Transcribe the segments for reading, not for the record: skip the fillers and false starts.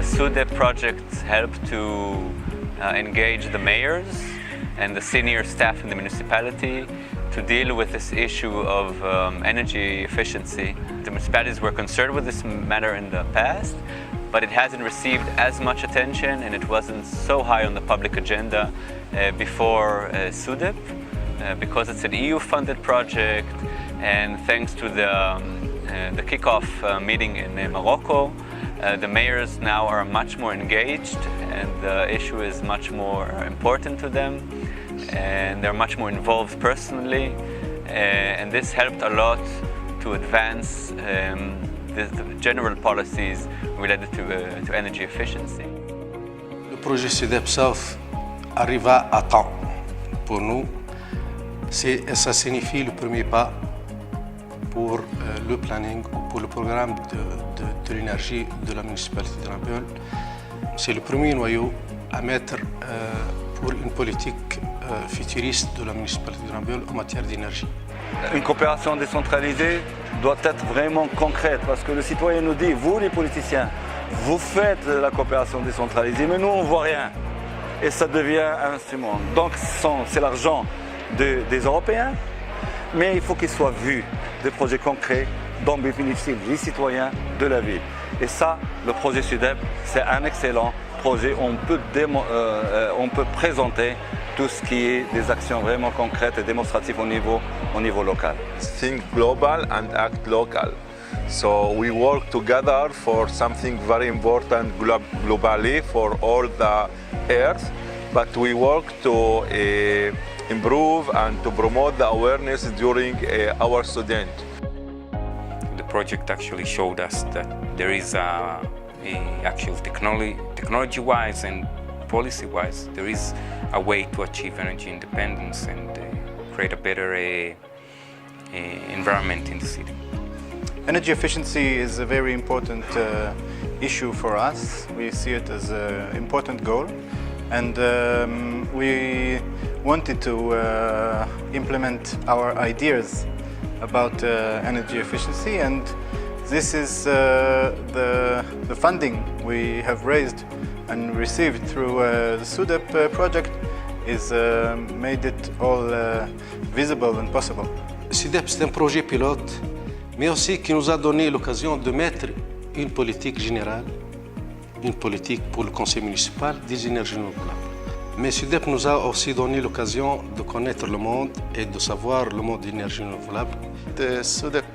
The SUDEP project helped to engage the mayors and the senior staff in the municipality to deal with this issue of energy efficiency. The municipalities were concerned with this matter in the past, but it hasn't received as much attention and it wasn't so high on the public agenda before SUDEP, because it's an EU-funded project, and thanks to the kickoff meeting in Morocco, the mayors now are much more engaged and the issue is much more important to them, and they're much more involved personally, and this helped a lot to advance the general policies related to energy efficiency. Le projet SUDEP South arriva à temps pour nous. Ça signifie le premier pas pour le planning ou pour le programme de l'énergie de la municipalité de Nampel. C'est le premier noyau à mettre pour une politique futuriste de la municipalité de Nampel en matière d'énergie. Une coopération décentralisée doit être vraiment concrète parce que le citoyen nous dit, vous les politiciens, vous faites la coopération décentralisée, mais nous on ne voit rien. Et ça devient un instrument. Donc c'est l'argent des Européens, mais il faut qu'il soit vu des projets concrets dont bénéficient les citoyens de la ville. Et ça, le projet SUDEP, c'est un excellent projet. On peut présenter tout ce qui est des actions vraiment concrètes et démonstratives au niveau local. Think global and act local. So we work together for something very important globally for all the earth, but we work to improve and to promote the awareness during our student. The project actually showed us that there is actual technology-wise and policy-wise, there is a way to achieve energy independence and create a better environment in the city. Energy efficiency is a very important issue for us. We see it as an important goal, and we wanted to implement our ideas about energy efficiency, and this is the funding we have raised and received through the SUDEP project is made it all visible and possible. SUDEP, c'est un projet pilote, mais aussi qui nous a donné l'occasion de mettre une politique générale, une politique pour le conseil municipal des énergies renouvelables. Mais SUDEP nous a aussi donné l'occasion de connaître le monde et de savoir le monde des énergies renouvelables. The SUDEP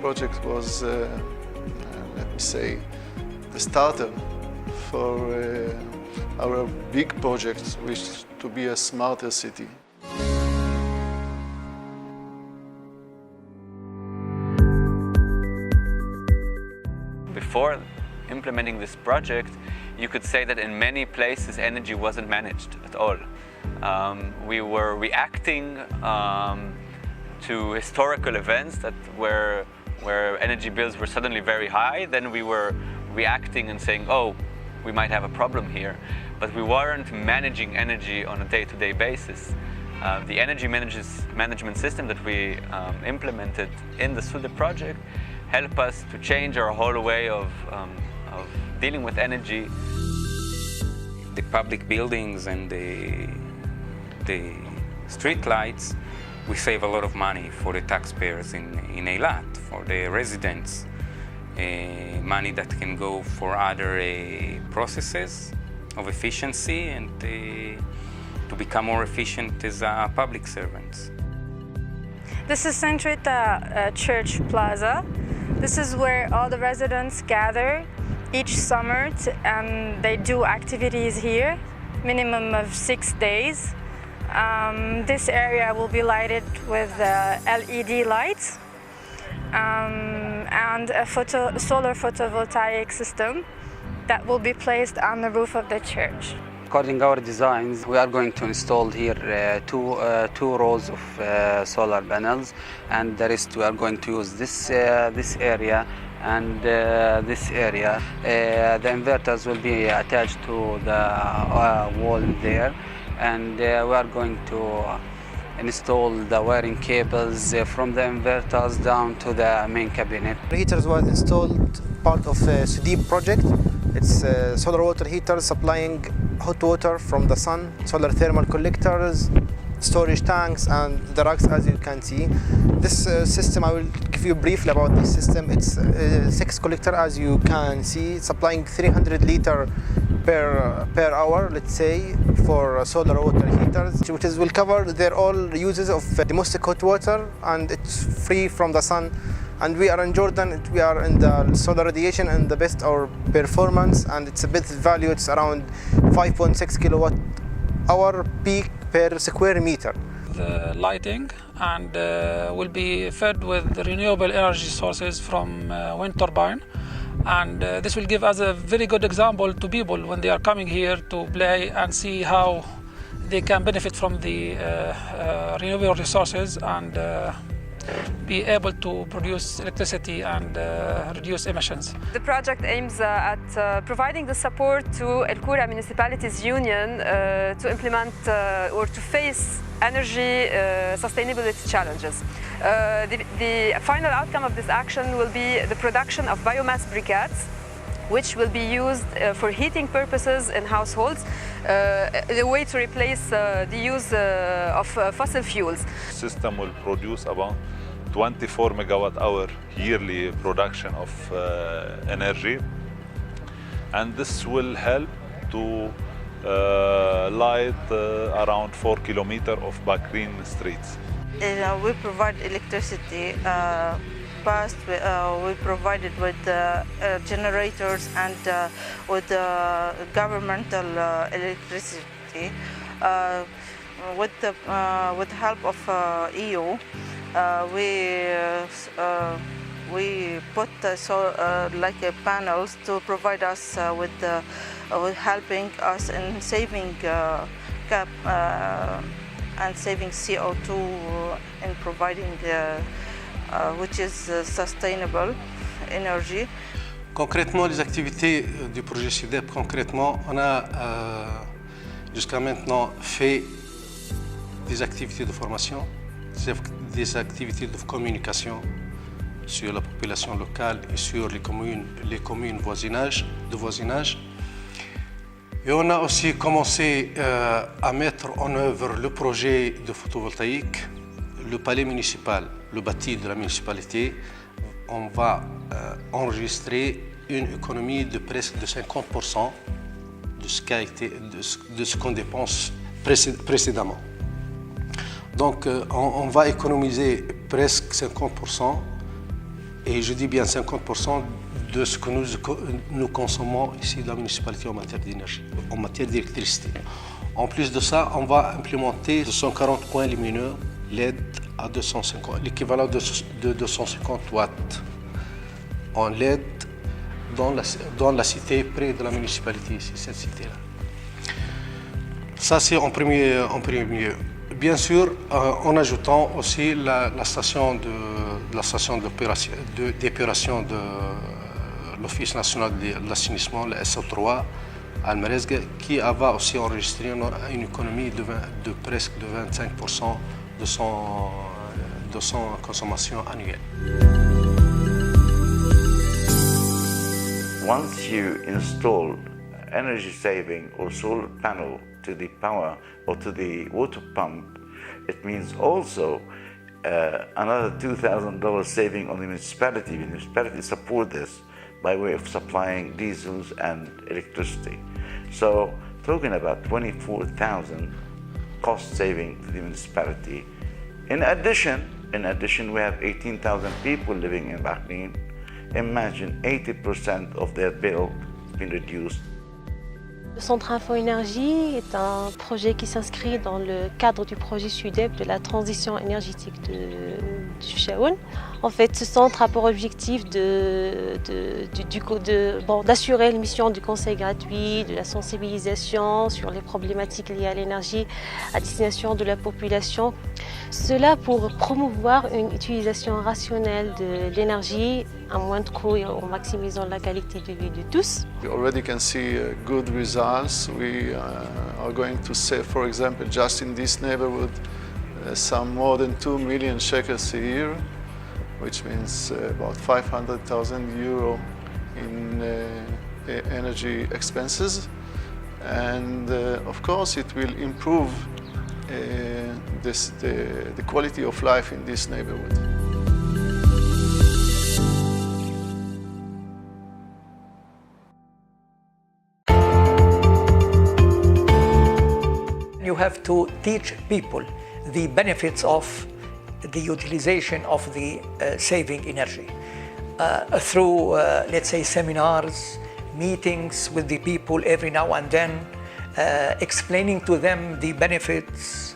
project was, let me say, the starter for our big project, which to be a smarter city. Before implementing this project, you could say that in many places energy wasn't managed at all. We were reacting to historical events where energy bills were suddenly very high. Then we were reacting and saying, oh, we might have a problem here. But we weren't managing energy on a day-to-day basis. The energy management system that we implemented in the SUDEP project helped us to change our whole way of dealing with energy. The public buildings and the street lights, we save a lot of money for the taxpayers in Eilat, for the residents. Money that can go for other processes of efficiency and to become more efficient as public servants. This is Centrita Church Plaza. This is where all the residents gather each summer and they do activities here, minimum of 6 days. This area will be lighted with LED lights and a solar photovoltaic system that will be placed on the roof of the church. According to our designs, we are going to install here two rows of solar panels, and the rest we are going to use this area and this area. The inverters will be attached to the wall there, and we are going to install the wiring cables from the inverters down to the main cabinet. Heaters was installed part of SUDEP project It's solar water heaters supplying hot water from the sun, solar thermal collectors, storage tanks, and the racks, as you can see. This system, I will give you briefly about this system. It's 6 collector, as you can see, supplying 300 liter per hour, let's say, for solar water heaters, which will cover their all uses of domestic hot water, and it's free from the sun. And we are in Jordan, we are in the solar radiation and the best our performance, and it's a best value, it's around 5.6 kilowatt hour peak per square meter. The lighting and will be fed with renewable energy sources from wind turbine, and this will give us a very good example to people when they are coming here to play and see how they can benefit from the renewable resources and be able to produce electricity and reduce emissions. The project aims at providing the support to El Khouria Municipalities Union to implement or to face energy sustainability challenges. The final outcome of this action will be the production of biomass briquettes, which will be used for heating purposes in households, a way to replace the use of fossil fuels. The system will produce about 24 megawatt hour yearly production of energy, and this will help to light around 4 kilometers of Bahrain streets. We provide electricity. Past, we provided with generators and with governmental electricity. With the help of EU, we put like panels to provide us with helping us in saving and saving CO2 in providing which is sustainable energy. Concrètement, les activités du projet CIDEP, concrètement, on a jusqu'à maintenant fait des activités de formation, des activités de communication sur la population locale et sur les communes de voisinage. Et on a aussi commencé à mettre en œuvre le projet de photovoltaïque. Le palais municipal, le bâti de la municipalité, on va enregistrer une économie de presque de 50% de ce qu'on dépense précédemment. Donc on va économiser presque 50%, et je dis bien 50% de ce que nous consommons ici dans la municipalité en matière d'énergie, en matière d'électricité. En plus de ça, on va implémenter 240 points lumineux LED à 250, l'équivalent de 250 watts en LED dans la cité près de la municipalité ici, cette cité-là. Ça c'est en premier lieu. Bien sûr, en ajoutant aussi la station d'épuration de l'Office national de l'assainissement, le SO3, à Al-Merezga, qui va aussi enregistrer une économie de presque de 25% de son consommation annuelle. Once you install energy saving or solar panel to the power or to the water pump, it means also another $2,000 saving on the municipality. The municipality support this by way of supplying diesels and electricity. So talking about 24,000 cost saving to the municipality. In addition, we have 18,000 people living in Bahrain. Imagine 80% of their bill has been reduced. Le Centre Info Énergie est un projet qui s'inscrit dans le cadre du projet SUDEP de la transition énergétique du Chefchaouen. En fait, ce centre a pour objectif d'assurer les missions du conseil gratuit, de la sensibilisation sur les problématiques liées à l'énergie à destination de la population. Cela pour promouvoir une utilisation rationnelle de l'énergie à moins de coûts et en maximisant la qualité de vie de tous. We already can see good results. We are going to save, for example, just in this neighborhood, some more than 2 million shekels a year, which means about 500,000 euro energy expenses, and of course it will improve the quality of life in this neighborhood. You have to teach people the benefits of the utilization of the saving energy through, let's say, seminars, meetings with the people every now and then, explaining to them the benefits,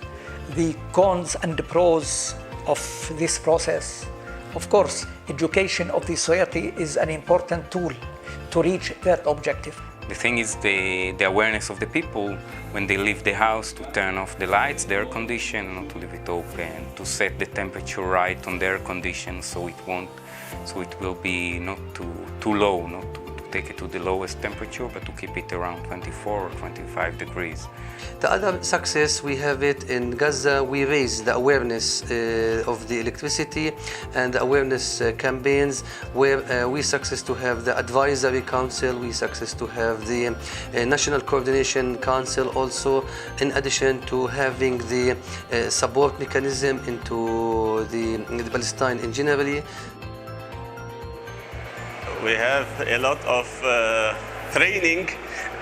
the cons and the pros of this process. Of course, education of the society is an important tool to reach that objective. The thing is the awareness of the people when they leave the house to turn off the lights, the air condition, not to leave it open, to set the temperature right on the air condition so it will be not too low, not to take it to the lowest temperature, but to keep it around 24 or 25 degrees. The other success we have it in Gaza, we raise the awareness of the electricity and the awareness campaigns where we success to have the advisory council, we success to have the national coordination council also, in addition to having the support mechanism into the Palestine in general. We have a lot of training,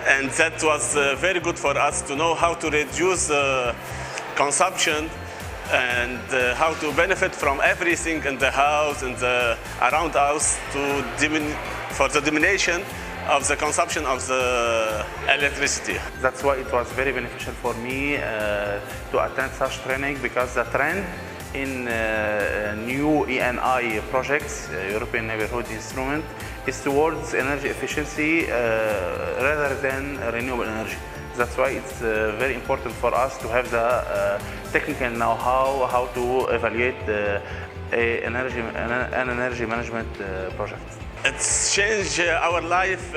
and that was very good for us to know how to reduce consumption and how to benefit from everything in the house and around us for the diminution of the consumption of the electricity. That's why it was very beneficial for me to attend such training, because the trend in new ENI projects, European Neighborhood Instrument, is towards energy efficiency rather than renewable energy. That's why it's very important for us to have the technical know-how, how to evaluate an energy management project. It's changed our life.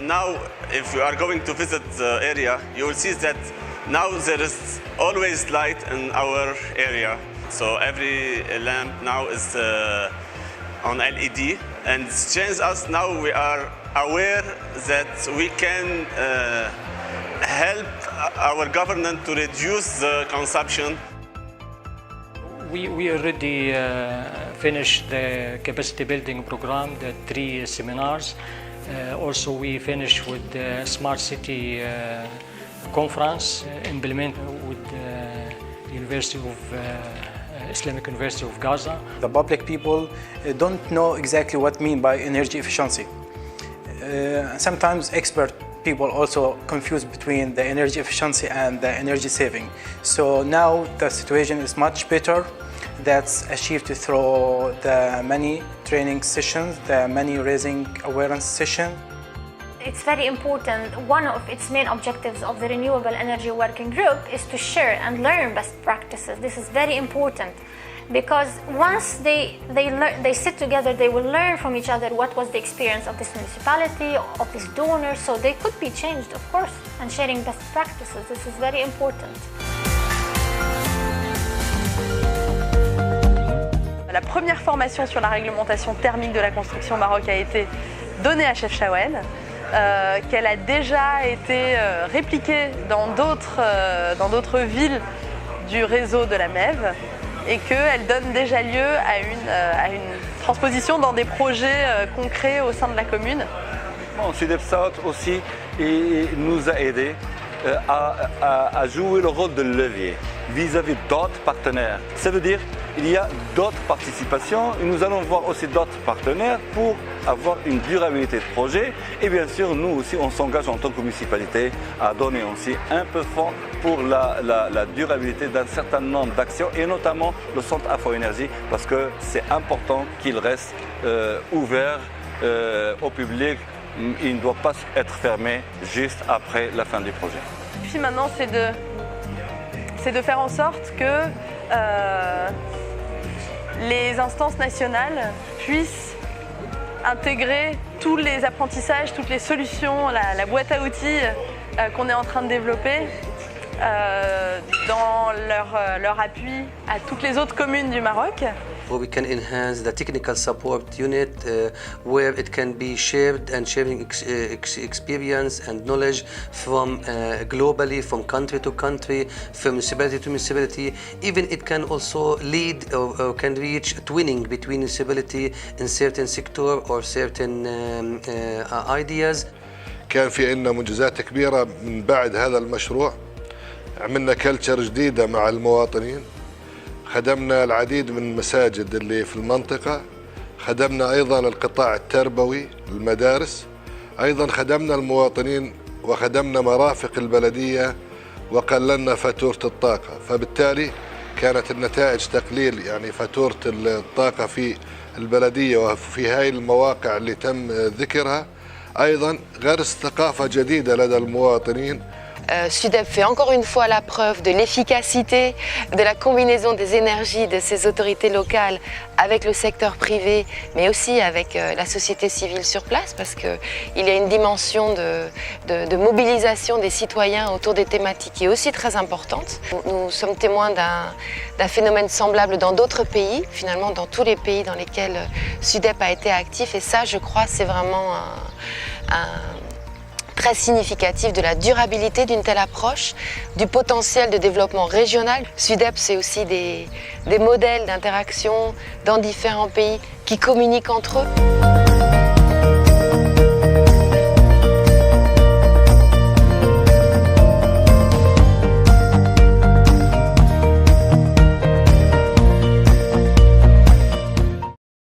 Now, if you are going to visit the area, you will see that now there is always light in our area. So every lamp now is on LED, and it's changed us. Now we are aware that we can help our government to reduce the consumption. We already finished the capacity building program, the 3 seminars. Also, we finished with the Smart City conference implemented with the University of Islamic University of Gaza. The public people don't know exactly what mean by energy efficiency. Sometimes expert people also confuse between the energy efficiency and the energy saving. So now the situation is much better. That's achieved through the many training sessions, the many raising awareness sessions. It's very important. One of its main objectives of the Renewable Energy Working Group is to share and learn best practices. This is very important because once they sit together, they will learn from each other what was the experience of this municipality, of this donor, so they could be changed, of course, and sharing best practices. This is very important. La première formation sur la réglementation thermique de la construction au Maroc a été donnée à Chef Chaouane. Qu'elle a déjà été répliquée dans d'autres villes du réseau de la MEV et qu'elle donne déjà lieu à une transposition dans des projets concrets au sein de la commune. Bon, SUDEPSAT aussi nous a aidés à jouer le rôle de levier vis-à-vis d'autres partenaires. Ça veut dire qu'il y a d'autres participations et nous allons voir aussi d'autres partenaires pour avoir une durabilité de projet. Et bien sûr, nous aussi, on s'engage en tant que municipalité à donner aussi un peu de fonds pour la durabilité d'un certain nombre d'actions et notamment le centre Afro-Énergie parce que c'est important qu'il reste ouvert au public. Il ne doit pas être fermé juste après la fin du projet. Et puis maintenant, c'est de faire en sorte que les instances nationales puissent intégrer tous les apprentissages, toutes les solutions, la boîte à outils qu'on est en train de développer dans leur appui à toutes les autres communes du Maroc where we can enhance the technical support unit where it can be shared and sharing experience and knowledge from globally, from country to country, from municipality to municipality. Even it can also lead or can reach twinning between municipality in certain sector or certain ideas. كان في عندنا منجزات كبيرة من بعد هذا المشروع. عملنا كلتشر جديدة مع المواطنين، خدمنا العديد من المساجد اللي في المنطقة، خدمنا أيضا القطاع التربوي المدارس، أيضا خدمنا المواطنين وخدمنا مرافق البلدية وقللنا فاتورة الطاقة، فبالتالي كانت النتائج تقليل يعني فاتورة الطاقة في البلدية وفي هاي المواقع اللي تم ذكرها. أيضا غرس ثقافة جديدة لدى المواطنين. SUDEP fait encore une fois la preuve de l'efficacité, de la combinaison des énergies de ces autorités locales avec le secteur privé, mais aussi avec la société civile sur place, parce qu'il y a une dimension de mobilisation des citoyens autour des thématiques qui est aussi très importante. Nous sommes témoins d'un phénomène semblable dans d'autres pays, finalement dans tous les pays dans lesquels SUDEP a été actif, et ça, je crois, c'est vraiment très significatif de la durabilité d'une telle approche, du potentiel de développement régional. SUDEP, c'est aussi des modèles d'interaction dans différents pays qui communiquent entre eux.